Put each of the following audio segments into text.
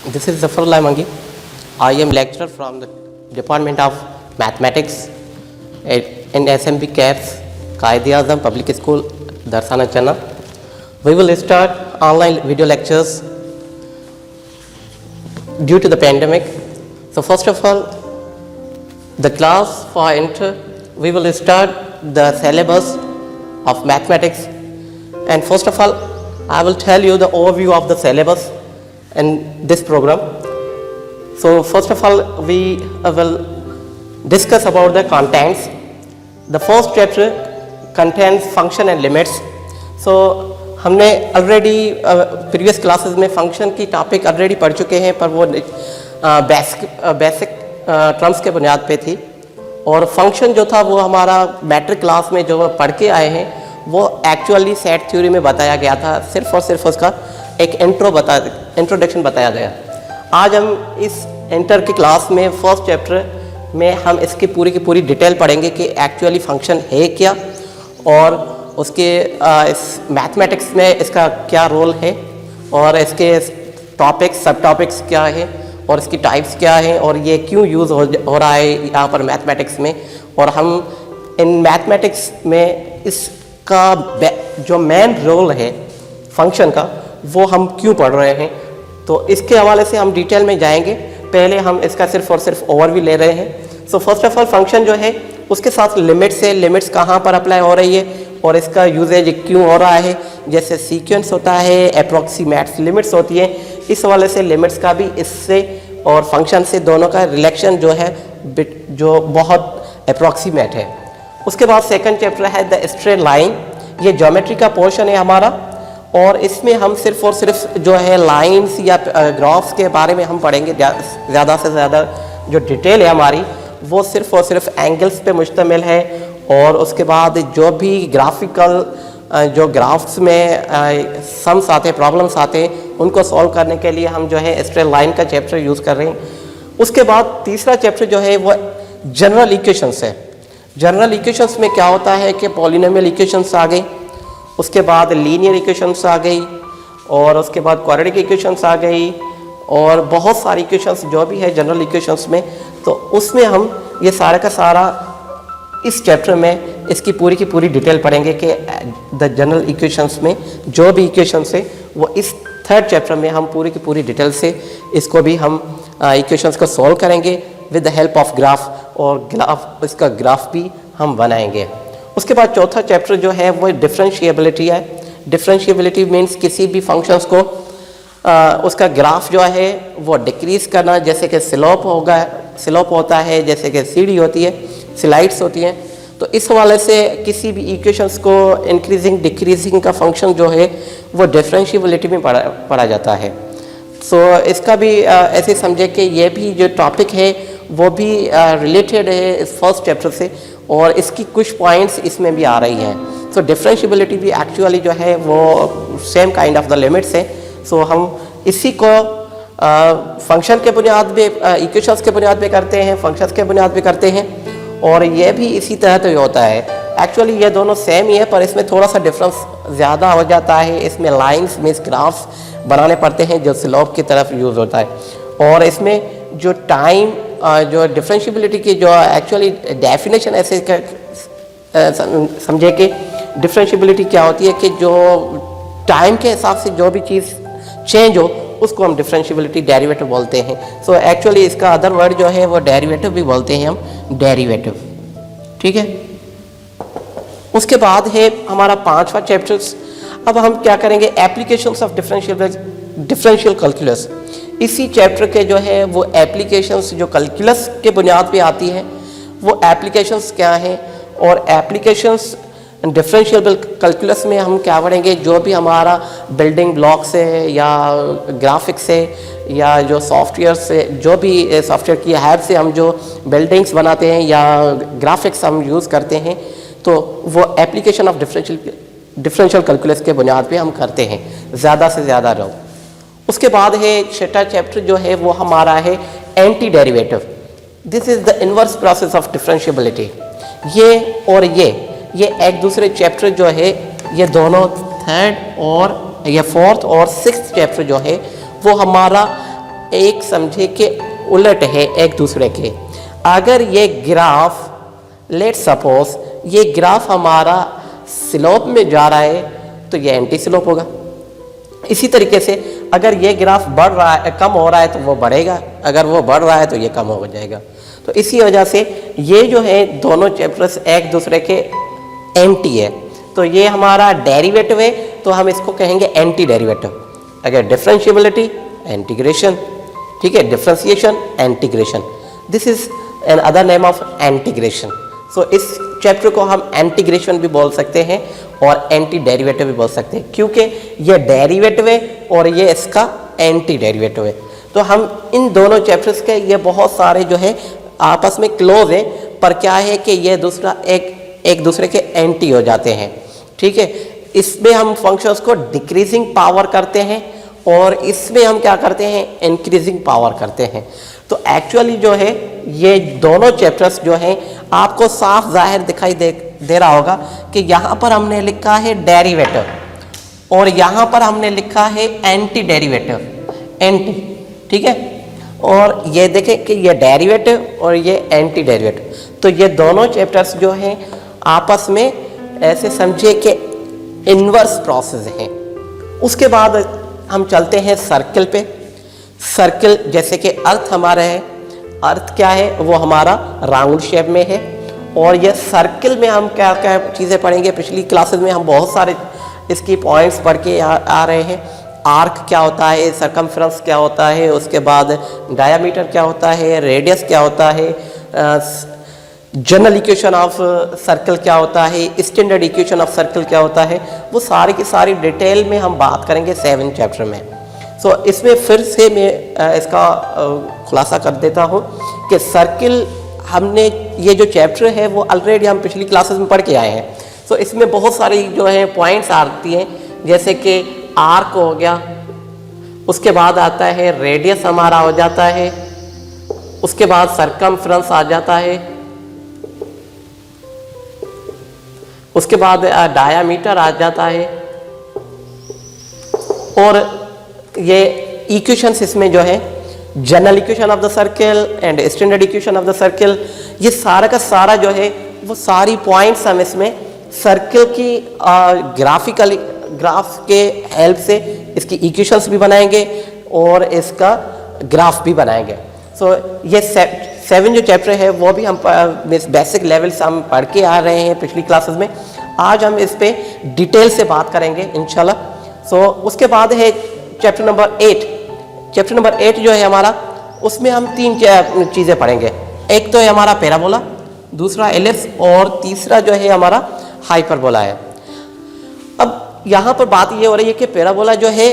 This is Zafar Mangi. I am lecturer from the Department of Mathematics in SMB CAPS, Qaid-e-Azam Public School, Darsana Channa. We will start online video lectures due to the pandemic. So first of all, the class for inter, we will start the syllabus of mathematics, and first of all, I will tell you the overview of the syllabus in this program. So first of all, we will discuss about the contents. The first chapter contains function and limits. So हमने already previous classes में function की topic already पढ़ चुके हैं, पर वो basic terms के बुनियाद पे थी, और फंक्शन जो था वो हमारा मैट्रिक क्लास में जो पढ़ के आए हैं वो एक्चुअली सेट थ्योरी में बताया गया था, सिर्फ और सिर्फ उसका एक इंट्रोडक्शन बताया गया। आज हम इस इंटर की क्लास में फर्स्ट चैप्टर में हम इसकी की पूरी डिटेल पढ़ेंगे कि एक्चुअली फंक्शन है क्या, और उसके इस मैथमेटिक्स में इसका क्या रोल है, और इसके टॉपिक्स सब टॉपिक्स क्या है, और इसकी टाइप्स क्या है, और ये क्यों यूज़ हो रहा है यहाँ पर मैथमेटिक्स में, और हम इन मैथमेटिक्स में इसका जो मेन रोल है फंक्शन का वो हम क्यों पढ़ रहे हैं। तो इसके हवाले से हम डिटेल में जाएंगे। पहले हम इसका सिर्फ और सिर्फ ओवरव्यू ले रहे हैं। So first of all function जो है उसके साथ लिमिट्स है, लिमिट्स कहाँ पर अप्लाई हो रही है और इसका यूजेज क्यों हो रहा है। जैसे सीक्वेंस होता है, अप्रॉक्सीमेट्स लिमिट्स होती है, इस हवाले से लिमिट्स का भी इससे और फंक्शन से दोनों का रिलेशन जो है जो बहुत अप्रॉक्सीमेट है। उसके बाद सेकंड चैप्टर है द स्ट्रेट लाइन। ये ज्योमेट्री का पोर्शन है हमारा, और इसमें हम सिर्फ और सिर्फ जो है लाइंस या ग्राफ्स के बारे में हम पढ़ेंगे। ज़्यादा से ज़्यादा जो डिटेल है हमारी वो सिर्फ और सिर्फ एंगल्स पे मुश्तमिल है, और उसके बाद जो भी ग्राफिकल जो ग्राफ्स में सम्स आते हैं, प्रॉब्लम्स आते हैं, उनको सॉल्व करने के लिए हम जो है स्ट्रेट लाइन का चैप्टर यूज़ कर रहे हैं। उसके बाद तीसरा चैप्टर जो है वो जनरल इक्वेशंस है। जनरल इक्वेशंस में क्या होता है कि पॉलिनोमियल इक्वेशंस आ गई, उसके बाद लीनियर इक्वेशंस आ गई, और उसके बाद क्वाड्रेटिक इक्वेशंस आ गई, और बहुत सारी इक्वेशंस जो भी है जनरल इक्वेशंस में। तो उसमें हम ये सारा का सारा इस चैप्टर में इसकी की पूरी डिटेल पढ़ेंगे कि द जनरल इक्वेशंस में जो भी इक्वेशंस है वो इस थर्ड चैप्टर में हम की पूरी डिटेल से इसको भी हम इक्वेशंस को सॉल्व करेंगे with the help of graph, और इसका ग्राफ भी हम बनाएंगे। उसके बाद चौथा चैप्टर जो है वो डिफरेंशिएबिलिटी है। डिफरेंशिएबिलिटी मीन्स किसी भी फंक्शंस को उसका ग्राफ जो है वो डिक्रीज़ करना, जैसे कि स्लोप होता है, जैसे कि सीढ़ी होती है, स्लाइड्स होती हैं। तो इस हवाले से किसी भी इक्वेशंस को इंक्रीजिंग डिक्रीजिंग का फंक्शन जो है वो डिफरेंशिएबिलिटी में पढ़ा जाता है। सो इसका भी ऐसे समझे कि ये भी जो टॉपिक है वो भी रिलेटेड है इस फर्स्ट चैप्टर से, और इसकी कुछ पॉइंट्स इसमें भी आ रही हैं। सो डिफरेंशिएबिलिटी भी एक्चुअली जो है वो same kind of the limits है। सो हम इसी को फंक्शन के बुनियाद पे, इक्वेशंस के बुनियाद पे करते हैं, फंक्शंस के बुनियाद पे करते हैं, और ये भी इसी तरह तो होता है। एक्चुअली ये दोनों सेम ही है, पर इसमें थोड़ा सा डिफरेंस ज़्यादा हो जाता है। इसमें लाइंस मीन्स ग्राफ्स बनाने पड़ते हैं जो स्लोप की तरफ यूज़ होता है, और इसमें जो टाइम जो डिफरेंशिएबिलिटी की जो एक्चुअली डेफिनेशन ऐसे समझे कि डिफरेंशिएबिलिटी क्या होती है कि जो टाइम के हिसाब से जो भी चीज़ चेंज हो उसको हम डिफरेंशिएबिलिटी डेरिवेटिव बोलते हैं। सो एक्चुअली इसका अदर वर्ड जो है वो डेरिवेटिव भी बोलते हैं हम, डेरिवेटिव। ठीक है। उसके बाद है हमारा पांचवा चैप्टर्स। अब हम क्या करेंगे, एप्लीकेशंस ऑफ डिफरेंशियल कैलकुलस। इसी चैप्टर के जो है वो एप्लीकेशंस जो कैलकुलस के बुनियाद पे आती है वो एप्लीकेशंस क्या हैं, और एप्लीकेशंस डिफरेंशियल कैलकुलस में हम क्या पढ़ेंगे, जो भी हमारा बिल्डिंग ब्लॉक्स है या ग्राफिक्स है या जो सॉफ्टवेयर से, जो भी सॉफ्टवेयर की हेल्प से हम जो बिल्डिंग्स बनाते हैं या ग्राफिक्स हम यूज़ करते हैं, तो वो एप्लीकेशन ऑफ डिफरेंशियल कैलकुलस के बुनियाद पे हम करते हैं ज़्यादा से ज़्यादा लोग। उसके बाद है छठा चैप्टर जो है वो हमारा है anti derivative. This is the inverse process of differentiability. ये और ये एक दूसरे चैप्टर जो है, ये दोनों थर्ड और ये फोर्थ और सिक्स्थ चैप्टर जो है वो हमारा एक समझे कि उलट है एक दूसरे के। अगर ये ग्राफ, लेट सपोज ये ग्राफ हमारा स्लोप में जा रहा है तो ये एंटी स्लोप होगा। इसी तरीके से अगर ये ग्राफ बढ़ रहा है, कम हो रहा है तो वो बढ़ेगा, अगर वो बढ़ रहा है तो ये कम हो जाएगा। तो इसी वजह से ये जो है दोनों चैप्टर्स एक दूसरे के एंटी है। तो ये हमारा डेरिवेटिव है तो हम इसको कहेंगे एंटी डेरिवेटिव। अगर डिफरेंशिएबिलिटी, इंटीग्रेशन, ठीक है, differentiation, integration, this is another name of integration. So इस चैप्टर को हम इंटीग्रेशन भी बोल सकते हैं और एंटी डेरिवेटिव भी बोल सकते हैं, क्योंकि ये डेरिवेटिव है और ये इसका एंटी डेरिवेटिव है। तो हम इन दोनों चैप्टर्स के ये बहुत सारे जो है आपस में क्लोज है, पर क्या है कि ये दूसरा एक दूसरे के एंटी हो जाते हैं, ठीक है। इसमें हम फंक्शंस को डिक्रीजिंग पावर करते हैं और इसमें हम क्या करते हैं, इंक्रीजिंग पावर करते हैं। तो एक्चुअली जो है ये दोनों चैप्टर्स जो हैं आपको साफ जाहिर दिखाई दे रहा होगा कि यहाँ पर हमने लिखा है डेरिवेटिव और यहाँ पर हमने लिखा है एंटी डेरिवेटिव, एंटी, ठीक है। और ये देखें कि ये डेरिवेटिव और ये एंटी डेरिवेटिव, तो ये दोनों चैप्टर्स जो हैं आपस में ऐसे समझे कि इन्वर्स प्रोसेस हैं। उसके बाद हम चलते हैं सर्कल पे। सर्कल जैसे कि अर्थ हमारा है, अर्थ क्या है, वो हमारा राउंड शेप में है। और ये सर्कल में हम क्या क्या चीज़ें पढ़ेंगे, पिछली क्लासेस में हम बहुत सारे इसकी पॉइंट्स पढ़ के आ रहे हैं। आर्क क्या होता है, सरकमफ्रेंस क्या होता है, उसके बाद डायामीटर क्या होता है, रेडियस क्या होता है, जनरल इक्वेशन ऑफ सर्कल क्या होता है, स्टैंडर्ड इक्वेशन ऑफ सर्कल क्या होता है, वो सारी की सारी डिटेल में हम बात करेंगे 7 चैप्टर में। सो इसमें फिर से मैं इसका खुलासा कर देता हूँ कि सर्कल हमने ये जो चैप्टर है वो ऑलरेडी हम पिछली क्लासेस में पढ़ के आए हैं। सो इसमें बहुत सारी जो है पॉइंट्स आती हैं, जैसे कि आर्क हो गया, उसके बाद आता है रेडियस हमारा हो जाता है, उसके बाद सरकमफ्रेंस आ जाता है, उसके बाद डायामीटर आ जाता है। और ये इक्वेशंस इसमें जो है general equation of the circle and standard equation of the circle, ये सारा का सारा जो है वो सारी पॉइंट्स हम इसमें सर्कल की ग्राफिकल ग्राफ के हेल्प से इसकी इक्वेशंस भी बनाएंगे और इसका ग्राफ भी बनाएंगे। सो ये 7 जो चैप्टर है वो भी हम बेसिक लेवल से हम पढ़ के आ रहे हैं पिछली क्लासेस में। आज हम इस पे डिटेल से बात करेंगे इंशाल्लाह। सो उसके बाद है चैप्टर नंबर 8। चैप्टर नंबर 8 जो है हमारा, उसमें हम 3 चीज़ें पढ़ेंगे। एक तो है हमारा पैराबोला, दूसरा एलिप्स और तीसरा जो है हमारा हाइपरबोला है। अब यहाँ पर बात ये हो रही है कि पैराबोला जो है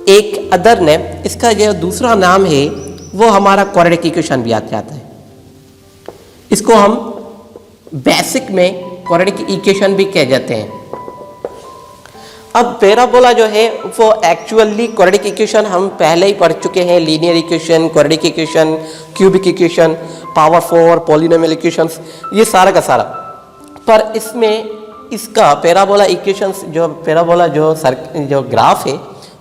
एक अदर नेम, इसका जो दूसरा नाम है वो हमारा क्वाड्रेटिक इक्वेशन भी आता है। इसको हम बेसिक में क्वाड्रेटिक इक्वेशन भी कह जाते हैं। अब पैराबोला जो है वो एक्चुअली क्वाड्रेटिक इक्वेशन हम पहले ही पढ़ चुके हैं, linear equation, quadratic equation, cubic equation, power 4, polynomial equations, ये सारा का सारा। पर इसमें इसका पैराबोला इक्वेशंस जो पैराबोला जो ग्राफ है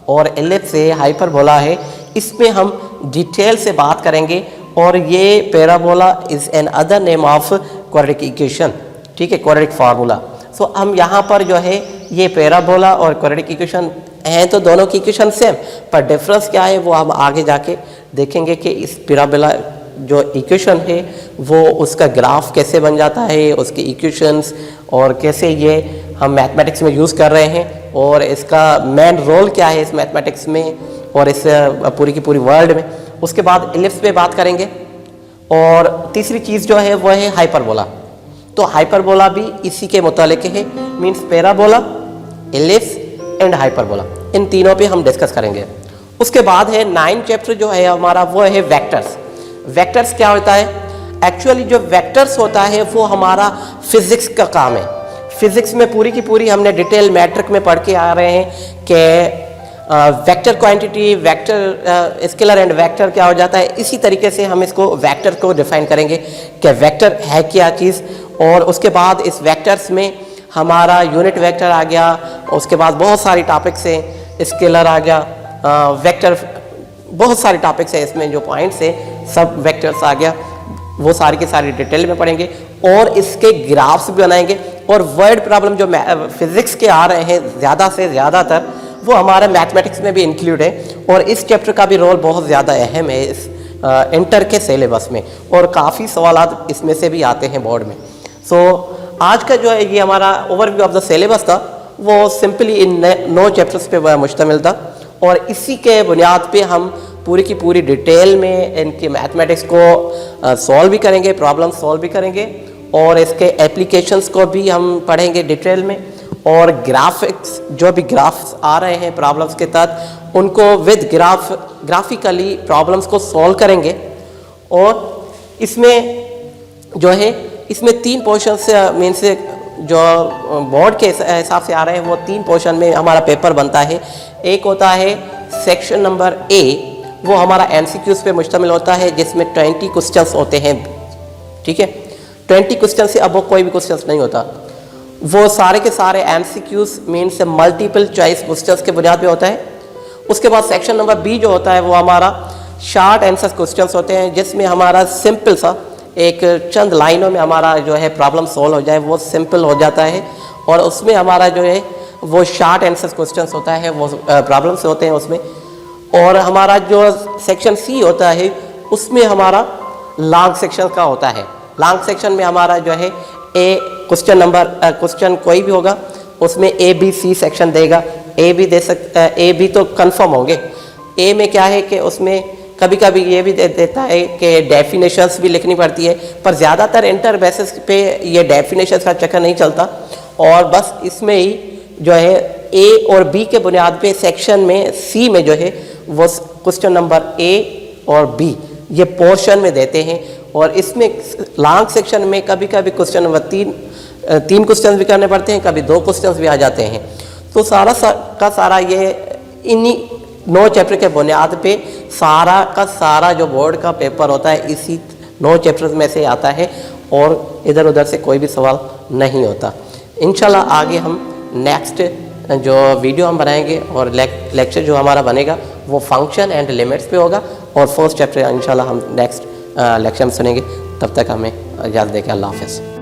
और एलिप्स है, हाइपरबोला है, इसमें हम डिटेल से बात करेंगे। और ये parabola is another name of quadratic equation, ठीक है, क्वाड्रेटिक फार्मूला। सो हम यहाँ पर जो है ये पैराबोला और क्वाड्रेटिक इक्वेशन हैं, तो दोनों की इक्वेशन सेम, पर डिफरेंस क्या है वो हम आगे जाके देखेंगे कि इस पैराबोला जो इक्वेशन है वो उसका ग्राफ कैसे बन जाता है, उसकी इक्वेशंस और कैसे ये हम मैथमेटिक्स में यूज़ कर रहे हैं और इसका मेन रोल क्या है इस मैथमेटिक्स में और इस पूरी की पूरी वर्ल्ड में। उसके बाद एलिप्स पे बात करेंगे और तीसरी चीज़ जो है वह है हाइपरबोला। तो हाइपरबोला भी इसी के मुतालिक है, means parabola, ellipse and hyperbola, इन तीनों पे हम डिस्कस करेंगे। उसके बाद है 9 चैप्टर जो है हमारा वो है वेक्टर्स। वेक्टर्स क्या होता है? एक्चुअली जो वेक्टर्स होता है वो हमारा फिजिक्स का काम है। फिजिक्स में पूरी की पूरी हमने डिटेल मैट्रिक में पढ़ के आ रहे हैं कि vector quantity, vector scalar and vector क्या हो जाता है। इसी तरीके से हम इसको वेक्टर को डिफाइन करेंगे कि वेक्टर है क्या चीज़। और उसके बाद इस वेक्टर्स में हमारा यूनिट वेक्टर आ गया, उसके बाद बहुत सारी टॉपिक्स हैं, स्केलर आ गया, वेक्टर बहुत सारे टॉपिक्स है इसमें, जो पॉइंट्स है सब वेक्टर्स आ गया, वो सारी के सारी डिटेल में पढ़ेंगे और इसके ग्राफ्स भी बनाएंगे। और वर्ड प्रॉब्लम जो फिजिक्स के आ रहे हैं ज़्यादा से ज़्यादातर, वो हमारे मैथमेटिक्स में भी इंक्लूड है और इस चैप्टर का भी रोल बहुत ज़्यादा अहम है इस इंटर के सिलेबस में, और काफ़ी सवाल इसमें से भी आते हैं बोर्ड में। सो आज का जो है ये हमारा ओवरव्यू ऑफ द सिलेबस था, वो सिंपली इन 9 चैप्टर्स पे मुश्तमिल था और इसी के बुनियाद पे हम पूरी की पूरी डिटेल में इनके मैथमेटिक्स को सॉल्व भी करेंगे, प्रॉब्लम सॉल्व भी करेंगे और इसके एप्लीकेशंस को भी हम पढ़ेंगे डिटेल में, और ग्राफिक्स जो भी ग्राफ्स आ रहे हैं प्रॉब्लम्स के तहत उनको विद ग्राफिकली प्रॉब्लम्स को सॉल्व करेंगे। और इसमें जो है इसमें 3 पोर्शन से मीन से जो बोर्ड के हिसाब से आ रहे हैं वो 3 पोर्शन में हमारा पेपर बनता है। एक होता है सेक्शन नंबर ए, वो हमारा एमसीक्यूज पे मुश्तमिल होता है जिसमें 20 क्वेश्चंस होते हैं, ठीक है। 20 क्वेश्चन से अब वो कोई भी क्वेश्चंस नहीं होता, वो सारे के सारे एमसीक्यूज मीन से मल्टीपल चॉइस क्वेश्चंस के बुनियाद पे होता है। उसके बाद सेक्शन नंबर बी जो होता है वो हमारा शॉर्ट आंसर क्वेश्चंस होते हैं जिसमें हमारा सिंपल सा एक चंद लाइनों में हमारा जो है प्रॉब्लम सॉल्व हो जाए, वो सिंपल हो जाता है। और उसमें हमारा जो है वो शॉर्ट आंसर क्वेश्चंस होता है, वो प्रॉब्लम्स होते हैं उसमें। और हमारा जो सेक्शन सी होता है उसमें हमारा लॉन्ग सेक्शन का होता है। लॉन्ग सेक्शन में हमारा जो है क्वेश्चन कोई भी होगा उसमें ए बी सी सेक्शन देगा, ए भी दे सकता है, ए बी तो कंफर्म होंगे। ए में क्या है कि उसमें कभी कभी ये भी देता है कि डेफिनेशंस भी लिखनी पड़ती है, पर ज़्यादातर इंटर बेसिस पे ये डेफिनेशंस का चक्कर नहीं चलता और बस इसमें ही जो है ए और बी के बुनियाद पे सेक्शन में सी में जो है वो क्वेश्चन नंबर ए और बी ये पोर्शन में देते हैं। और इसमें लॉन्ग सेक्शन में कभी कभी क्वेश्चन नंबर 3 क्वेश्चन भी करने पड़ते हैं, कभी 2 क्वेश्चन भी आ जाते हैं। तो सारा ये इन्हीं 9 चैप्टर के बुनियाद पे सारा का सारा जो बोर्ड का पेपर होता है इसी 9 चैप्टर्स में से आता है और इधर उधर से कोई भी सवाल नहीं होता। इंशाल्लाह आगे हम नेक्स्ट जो वीडियो हम बनाएंगे और लेक्चर जो हमारा बनेगा वो फंक्शन एंड लिमिट्स पे होगा और फर्स्ट चैप्टर इंशाल्लाह हम नेक्स्ट लेक्चर में सुनेंगे। तब तक हमें इजाज़त दें, अल्लाह हाफ़िज़।